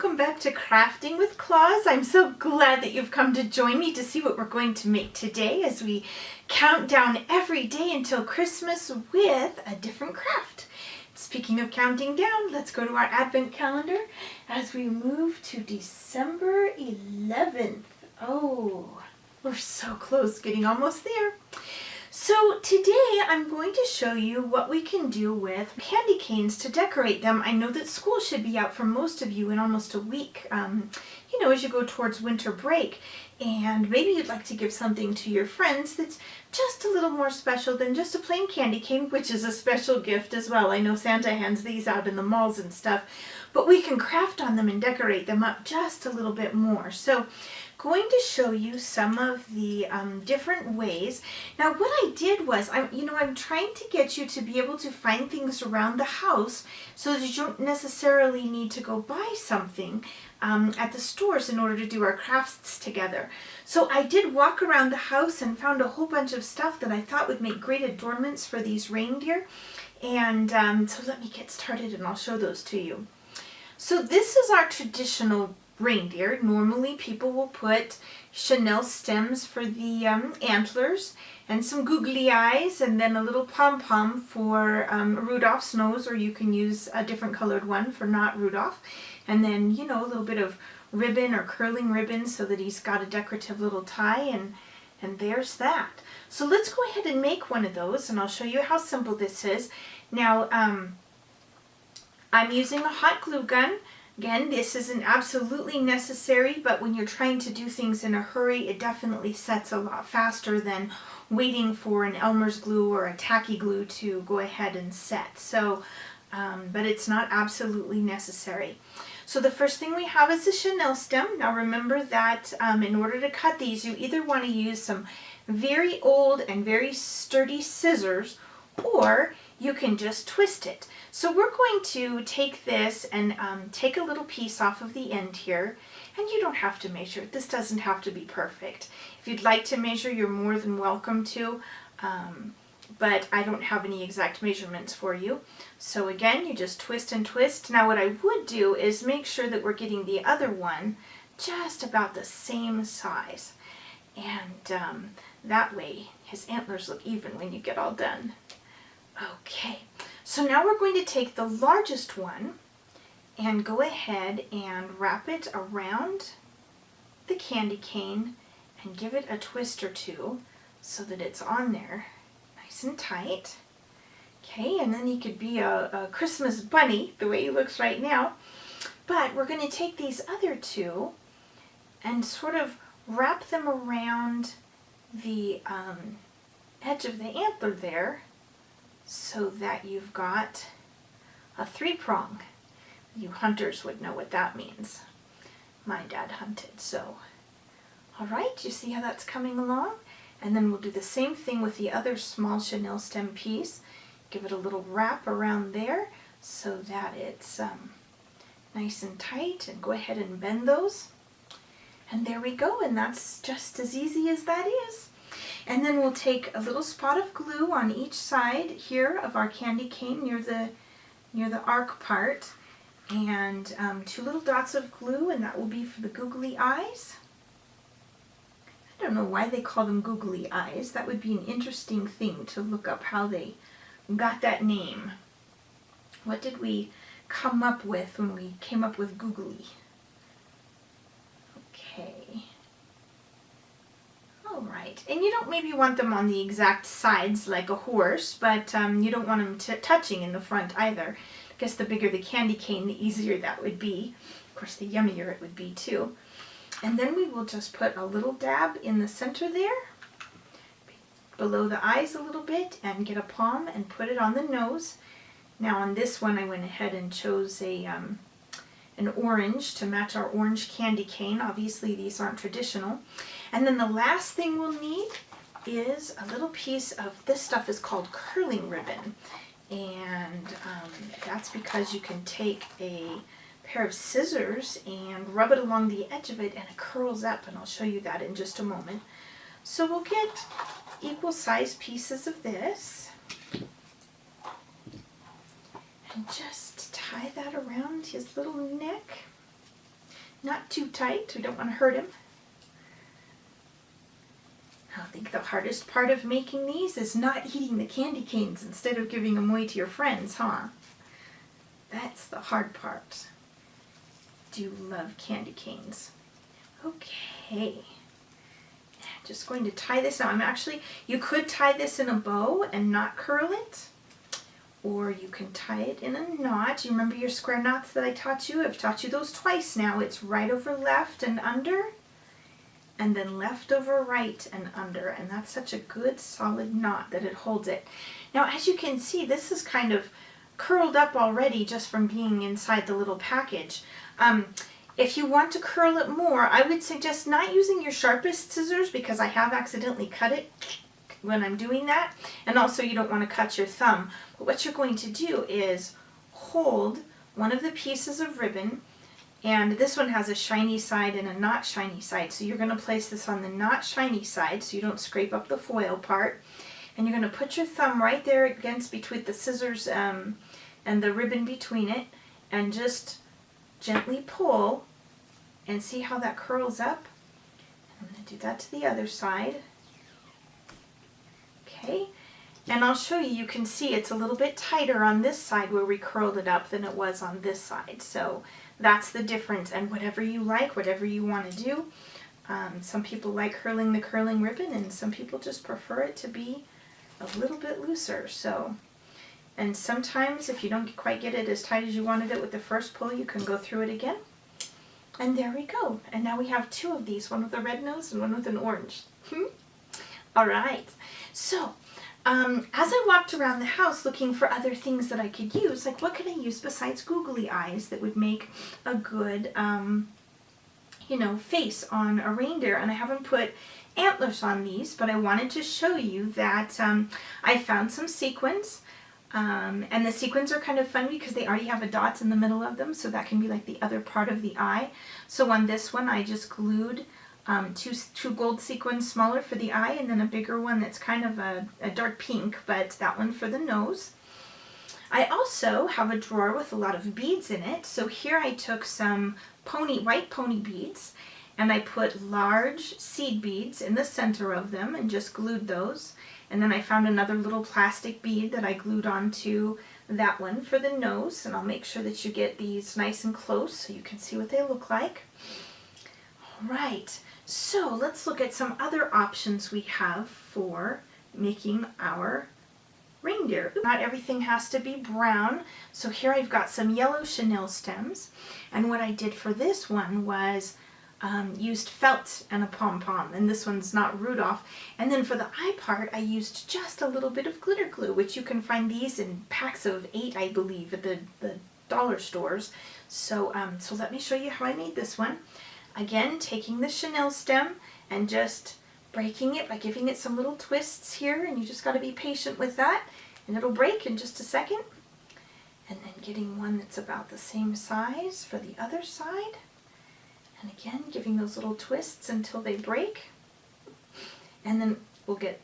welcome back to Crafting with Claus. I'm so glad that you've come to join me to see what we're going to make today as we count down every day until Christmas with a different craft. Speaking of counting down, let's go to our Advent calendar as we move to December 11th. Oh, we're so close, getting almost there. So today I'm going to show you what we can do with candy canes to decorate them. I know that school should be out for most of you in almost a week, as you go towards winter break. And maybe you'd like to give something to your friends that's just a little more special than just a plain candy cane, which is a special gift as well. I know Santa hands these out in the malls and stuff, but we can craft on them and decorate them up just a little bit more. So going to show you some of the different ways. Now what I did was, I'm trying to get you to be able to find things around the house so that you don't necessarily need to go buy something at the stores in order to do our crafts together. So I did walk around the house and found a whole bunch of stuff that I thought would make great adornments for these reindeer. And so let me get started and I'll show those to you. So this is our traditional reindeer. Normally people will put chenille stems for the antlers and some googly eyes and then a little pom-pom for Rudolph's nose, or you can use a different colored one for not Rudolph. And then, a little bit of ribbon or curling ribbon so that he's got a decorative little tie, and there's that. So let's go ahead and make one of those and I'll show you how simple this is. Now, I'm using a hot glue gun. Again, this isn't absolutely necessary, but when you're trying to do things in a hurry, it definitely sets a lot faster than waiting for an Elmer's glue or a tacky glue to go ahead and set. So, but it's not absolutely necessary. So the first thing we have is a chenille stem. Now remember that in order to cut these, you either want to use some very old and very sturdy scissors, or you can just twist it. So we're going to take this and take a little piece off of the end here, and you don't have to measure it. This doesn't have to be perfect. If you'd like to measure, you're more than welcome to, but I don't have any exact measurements for you. So again, you just twist and twist. Now what I would do is make sure that we're getting the other one just about the same size, and that way his antlers look even when you get all done. Okay, so now we're going to take the largest one and go ahead and wrap it around the candy cane and give it a twist or two so that it's on there nice and tight. Okay, and then he could be a Christmas bunny the way he looks right now. But we're going to take these other two and sort of wrap them around the edge of the antler there, so that you've got a three-prong. You hunters would know what that means. My dad hunted, so. All right, you see how that's coming along? And then we'll do the same thing with the other small chenille stem piece. Give it a little wrap around there so that it's nice and tight, and go ahead and bend those. And there we go, and that's just as easy as that is. And then we'll take a little spot of glue on each side here of our candy cane near the arc part, and two little dots of glue, and that will be for the googly eyes. I don't know why they call them googly eyes. That would be an interesting thing to look up, how they got that name. What did we come up with when we came up with googly? Okay. Alright, and you don't maybe want them on the exact sides like a horse, but you don't want them touching in the front either. I guess the bigger the candy cane, the easier that would be. Of course, the yummier it would be too. And then we will just put a little dab in the center there, below the eyes a little bit, and get a palm and put it on the nose. Now on this one I went ahead and chose an orange to match our orange candy cane. Obviously these aren't traditional. And then the last thing we'll need is a little piece of, this stuff is called curling ribbon. And that's because you can take a pair of scissors and rub it along the edge of it and it curls up, and I'll show you that in just a moment. So we'll get equal sized pieces of this and just tie that around his little neck. Not too tight, we don't want to hurt him. I think the hardest part of making these is not eating the candy canes instead of giving them away to your friends, huh? That's the hard part. Do love candy canes. Okay. Just going to tie this now. You could tie this in a bow and not curl it, or you can tie it in a knot. You remember your square knots that I taught you? I've taught you those twice now. It's right over left and under, and then left over right and under, and that's such a good solid knot that it holds it. Now, as you can see, this is kind of curled up already just from being inside the little package. If you want to curl it more, I would suggest not using your sharpest scissors because I have accidentally cut it when I'm doing that. And also you don't want to cut your thumb. But what you're going to do is hold one of the pieces of ribbon, and this one has a shiny side and a not shiny side. So you're going to place this on the not shiny side so you don't scrape up the foil part. And you're going to put your thumb right there against between the scissors and the ribbon between it, and just gently pull and see how that curls up. I'm going to do that to the other side. Okay, and I'll show you, you can see it's a little bit tighter on this side where we curled it up than it was on this side. So that's the difference, and whatever you like, whatever you want to do. Some people like curling the curling ribbon, and some people just prefer it to be a little bit looser. So, and sometimes if you don't quite get it as tight as you wanted it with the first pull, you can go through it again. And there we go. And now we have two of these, one with a red nose and one with an orange. All right. So, as I walked around the house looking for other things that I could use, like what could I use besides googly eyes that would make a good, face on a reindeer? And I haven't put antlers on these, but I wanted to show you that I found some sequins. And the sequins are kind of fun because they already have a dot in the middle of them, so that can be like the other part of the eye. So on this one I just glued two gold sequins smaller for the eye, and then a bigger one that's kind of a dark pink, but that one for the nose. I also have a drawer with a lot of beads in it, so here I took some white pony beads, and I put large seed beads in the center of them and just glued those. And then I found another little plastic bead that I glued onto that one for the nose, and I'll make sure that you get these nice and close so you can see what they look like. All right, so let's look at some other options we have for making our reindeer. Not everything has to be brown, so here I've got some yellow chenille stems, and what I did for this one was used felt and a pom-pom, and this one's not Rudolph. And then for the eye part, I used just a little bit of glitter glue, which you can find these in packs of 8, I believe, at the dollar stores. So, so let me show you how I made this one. Again, taking the chenille stem and just breaking it by giving it some little twists here, and you just got to be patient with that, and it'll break in just a second. And then getting one that's about the same size for the other side. And again, giving those little twists until they break. And then we'll get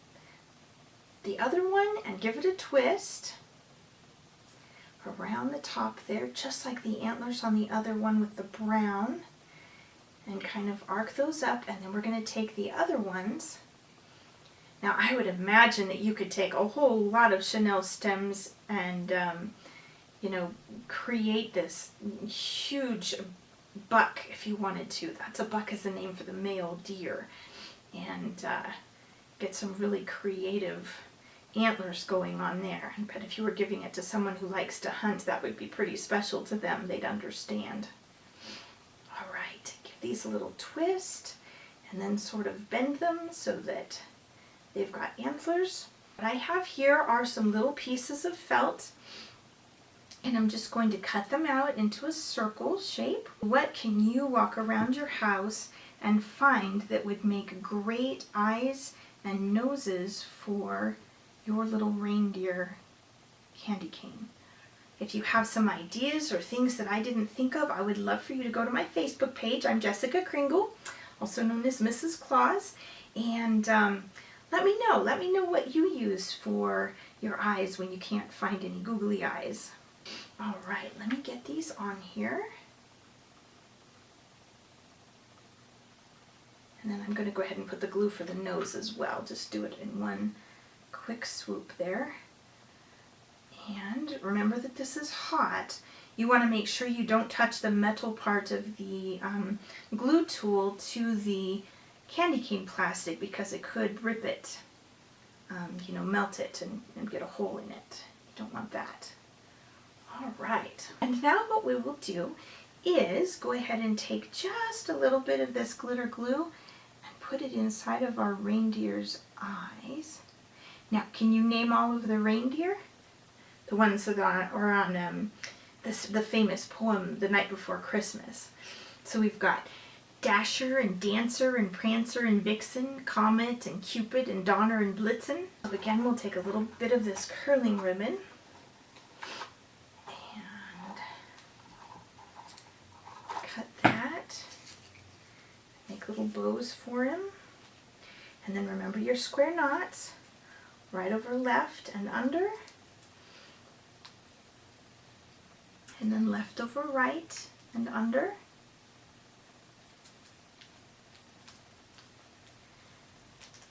the other one and give it a twist around the top there, just like the antlers on the other one with the brown. And kind of arc those up, and then we're going to take the other ones. Now I would imagine that you could take a whole lot of chenille stems and, create this huge buck if you wanted to. That's a buck is the name for the male deer. And get some really creative antlers going on there. But if you were giving it to someone who likes to hunt, that would be pretty special to them. They'd understand. All right, give these a little twist and then sort of bend them so that they've got antlers. What I have here are some little pieces of felt, and I'm just going to cut them out into a circle shape. What can you walk around your house and find that would make great eyes and noses for your little reindeer candy cane? If you have some ideas or things that I didn't think of, I would love for you to go to my Facebook page. I'm Jessica Kringle, also known as Mrs. Claus, and let me know. Let me know what you use for your eyes when you can't find any googly eyes. All right, let me get these on here. And then I'm going to go ahead and put the glue for the nose as well. Just do it in one quick swoop there. And remember that this is hot. You want to make sure you don't touch the metal part of the glue tool to the candy cane plastic because it could rip it, you know, melt it and get a hole in it. You don't want that. All right. And now what we will do is go ahead and take just a little bit of this glitter glue and put it inside of our reindeer's eyes. Now, can you name all of the reindeer? The ones that are on the famous poem, The Night Before Christmas. So we've got Dasher and Dancer and Prancer and Vixen, Comet and Cupid and Donner and Blitzen. So again, we'll take a little bit of this curling ribbon and cut that. Make little bows for him. And then remember your square knots, right over left and under. And then left over right and under.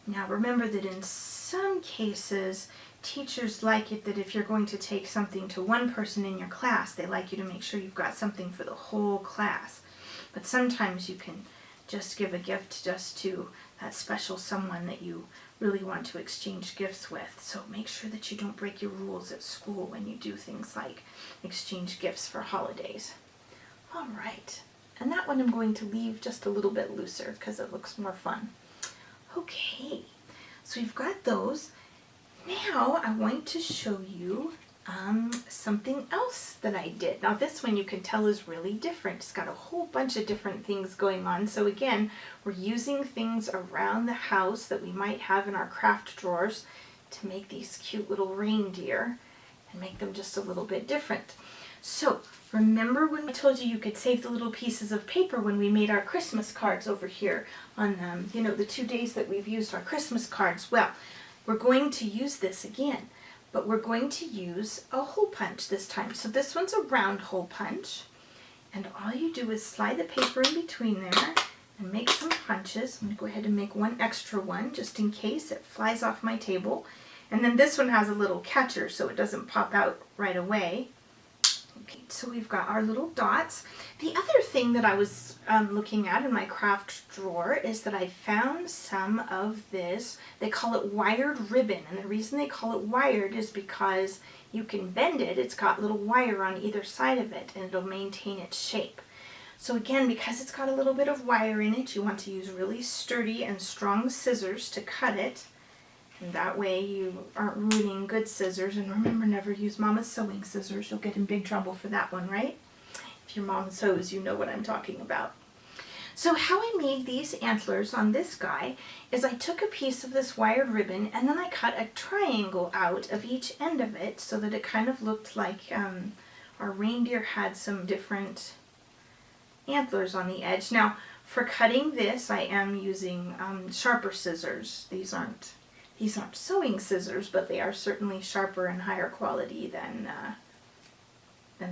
Now remember that in some cases, teachers like it that if you're going to take something to one person in your class, they like you to make sure you've got something for the whole class. But sometimes you can just give a gift just to that special someone that you really want to exchange gifts with. So make sure that you don't break your rules at school when you do things like exchange gifts for holidays. All right, and that one I'm going to leave just a little bit looser because it looks more fun. Okay, so we've got those. Now I want to show you something else that I did. Now this one you can tell is really different. It's got a whole bunch of different things going on. So again, we're using things around the house that we might have in our craft drawers to make these cute little reindeer and make them just a little bit different. So remember when I told you could save the little pieces of paper when we made our Christmas cards over here on you know, the 2 days that we've used our Christmas cards? Well, we're going to use this again. But we're going to use a hole punch this time. So this one's a round hole punch. And all you do is slide the paper in between there and make some punches. I'm going to go ahead and make one extra one just in case it flies off my table. And then this one has a little catcher so it doesn't pop out right away. Okay, so we've got our little dots. The other thing that I was looking at in my craft drawer is that I found some of this, they call it wired ribbon. And the reason they call it wired is because you can bend it. It's got little wire on either side of it and it'll maintain its shape. So again, because it's got a little bit of wire in it, you want to use really sturdy and strong scissors to cut it. And that way you aren't ruining good scissors. And remember, never use Mama's sewing scissors. You'll get in big trouble for that one, right? If your mom sews, you know what I'm talking about. So how I made these antlers on this guy is I took a piece of this wired ribbon and then I cut a triangle out of each end of it so that it kind of looked like our reindeer had some different antlers on the edge. Now, for cutting this, I am using sharper scissors. These aren't sewing scissors, but they are certainly sharper and higher quality than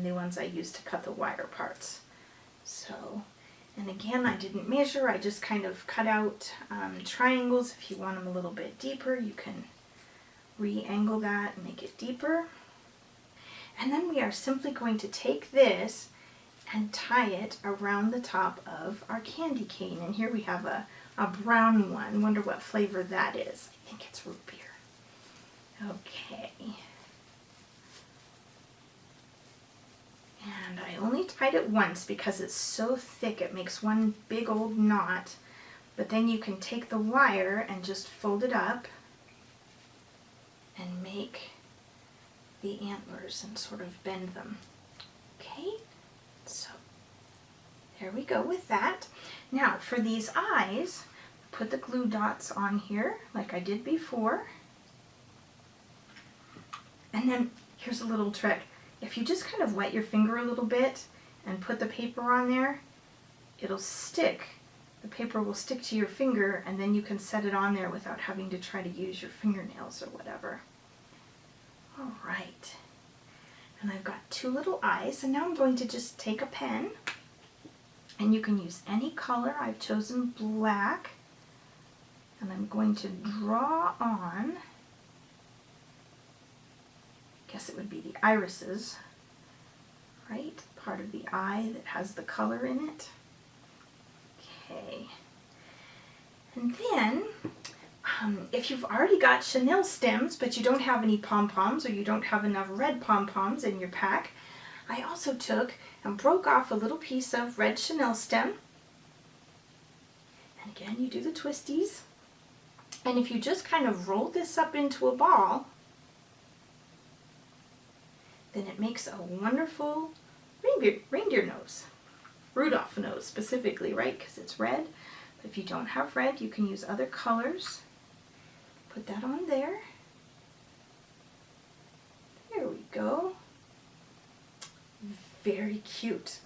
the ones I use to cut the wire parts. So, and again, I didn't measure, I just kind of cut out triangles. If you want them a little bit deeper, you can re-angle that and make it deeper. And then we are simply going to take this and tie it around the top of our candy cane. And here we have a brown one. Wonder what flavor that is. I think it's root beer. Okay. And I only tied it once because it's so thick it makes one big old knot. But then you can take the wire and just fold it up and make the antlers and sort of bend them. Okay, so there we go with that. Now for these eyes, put the glue dots on here like I did before. And then here's a little trick. If you just kind of wet your finger a little bit and put the paper on there, it'll stick. The paper will stick to your finger and then you can set it on there without having to try to use your fingernails or whatever. All right. And I've got two little eyes, and now I'm going to just take a pen, and you can use any color. I've chosen black, And I'm going to draw on, I guess it would be the irises, right? Part of the eye that has the color in it. Okay. And then, if you've already got chenille stems, but you don't have any pom-poms, or you don't have enough red pom-poms in your pack, I also took and broke off a little piece of red chenille stem. And again, you do the twisties. And if you just kind of roll this up into a ball, then it makes a wonderful reindeer nose. Rudolph nose specifically, right? Because it's red. But if you don't have red, you can use other colors. Put that on there. There we go. Very cute.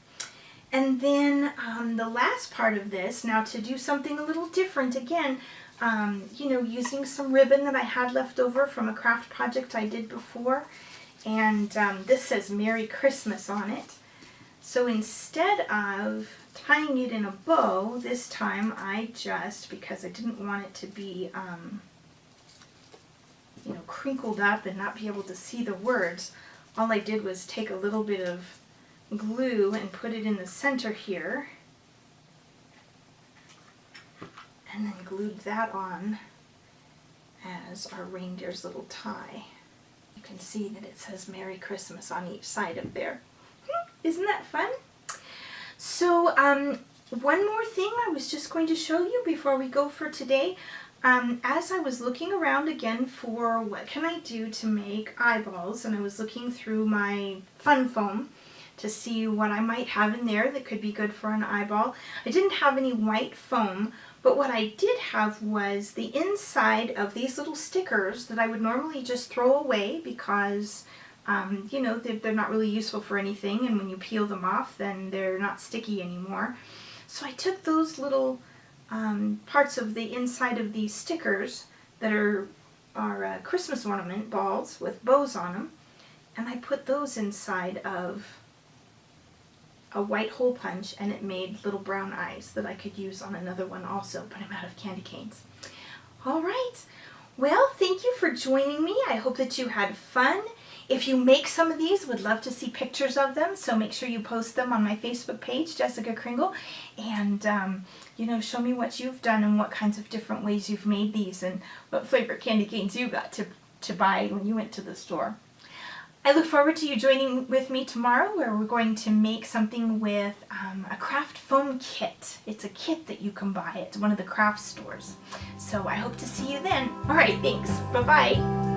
And then the last part of this, now to do something a little different, again, you know, using some ribbon that I had left over from a craft project I did before. And this says Merry Christmas on it. So instead of tying it in a bow, this time I just, because I didn't want it to be, you know, crinkled up and not be able to see the words, all I did was take a little bit of glue and put it in the center here, and then glued that on as our reindeer's little tie. You can see that it says Merry Christmas on each side of there. Isn't that fun? So one more thing I was just going to show you before we go for today. As I was looking around again for what can I do to make eyeballs, and I was looking through my fun foam to see what I might have in there that could be good for an eyeball. I didn't have any white foam, but what I did have was the inside of these little stickers that I would normally just throw away because you know, they're not really useful for anything, and when you peel them off then they're not sticky anymore. So I took those little parts of the inside of these stickers that are Christmas ornament balls with bows on them, and I put those inside of a white hole punch, and it made little brown eyes that I could use on another one also, but I'm out of candy canes. All right, well, thank you for joining me. I hope that you had fun. If you make some of these, would love to see pictures of them, so make sure you post them on my Facebook page, Jessica Kringle, and you know, show me what you've done and what kinds of different ways you've made these and what flavor candy canes you got to buy when you went to the store. I look forward to you joining with me tomorrow, where we're going to make something with a craft foam kit. It's a kit that you can buy at one of the craft stores. So I hope to see you then. All right, thanks. Bye-bye.